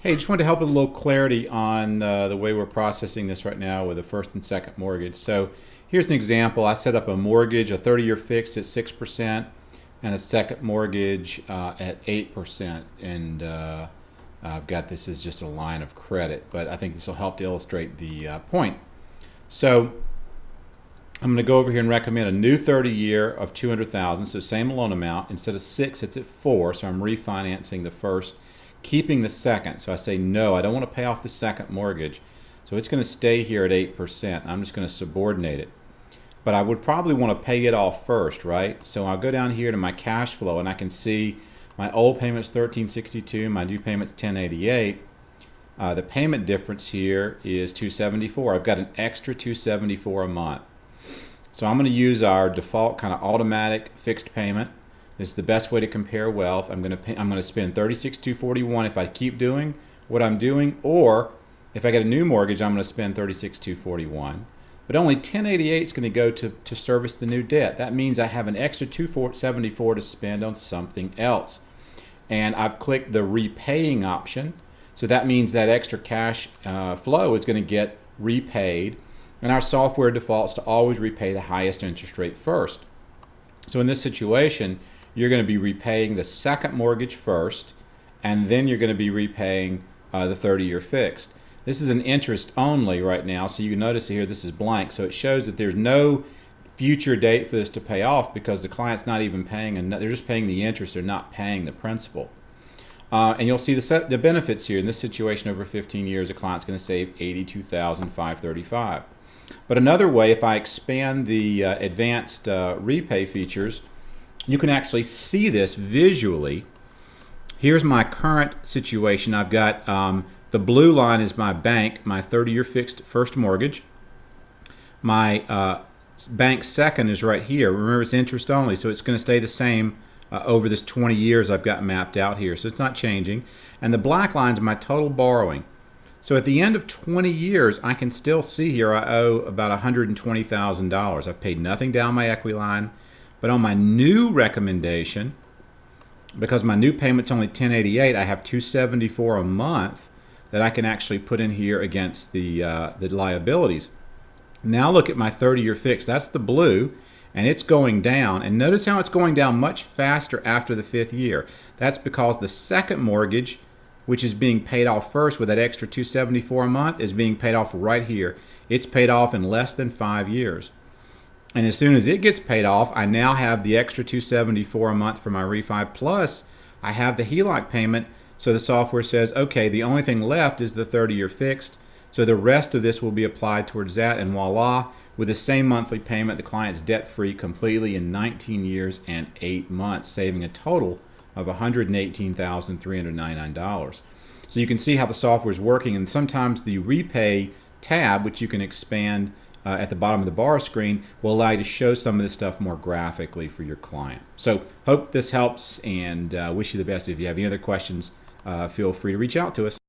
Hey, just wanted to help with a little clarity on the way we're processing this right now with a first and second mortgage. So here's an example. I set up a mortgage, a 30-year fixed at 6%, and a second mortgage at 8%. And I've got this as just a line of credit, but I think this will help to illustrate the point. So I'm going to go over here and recommend a new 30-year of $200,000, so same loan amount. Instead of 6, it's at 4, so I'm refinancing the first, keeping the second. So I say no, I don't want to pay off the second mortgage. So it's going to stay here at 8%. I'm just going to subordinate it. But I would probably want to pay it off first, right? So I'll go down here to my cash flow and I can see my old payment's $1,362, my new payment's $1,088. The payment difference here is $274. I've got an extra $274 a month. So I'm going to use our default kind of automatic fixed payment. This is the best way to compare wealth. I'm going to spend $36,241 if I keep doing what I'm doing, or if I get a new mortgage, I'm going to spend $36,241. But only $1,088 is going to go to service the new debt. That means I have an extra $274 to spend on something else. And I've clicked the repaying option. So that means that extra cash flow is going to get repaid. And our software defaults to always repay the highest interest rate first. So in this situation, you're going to be repaying the second mortgage first, and then you're going to be repaying the 30-year fixed. This is an interest only right now, so you can notice here this is blank, so it shows that there's no future date for this to pay off because the client's not even paying, and they're just paying the interest, they're not paying the principal. And you'll see the benefits here. In this situation, over 15 years, the client's going to save $82,535. But another way, if I expand the advanced repay features, you can actually see this visually. Here's my current situation. I've got the blue line is my bank, my 30-year fixed first mortgage. My bank second is right here. Remember, it's interest only, so it's going to stay the same over this 20 years I've got mapped out here, so it's not changing. And the black line is my total borrowing. So at the end of 20 years, I can still see here I owe about $120,000. I've paid nothing down my equity line. But on my new recommendation, because my new payment's only $1,088, I have $274 a month that I can actually put in here against the liabilities. Now look at my 30-year fix. That's the blue, and it's going down. And notice how it's going down much faster after the 5th year. That's because the second mortgage, which is being paid off first with that extra $274 a month, is being paid off right here. It's paid off in less than 5 years. And as soon as it gets paid off, I now have the extra $274 a month for my refi, plus I have the HELOC payment. So the software says, okay, the only thing left is the 30-year fixed. So the rest of this will be applied towards that, and voila, with the same monthly payment, the client's debt-free completely in 19 years and 8 months, saving a total of $118,399. So you can see how the software is working, and sometimes the repay tab, which you can expand at the bottom of the bar screen, will allow you to show some of this stuff more graphically for your client. So hope this helps, and wish you the best. If you have any other questions, feel free to reach out to us.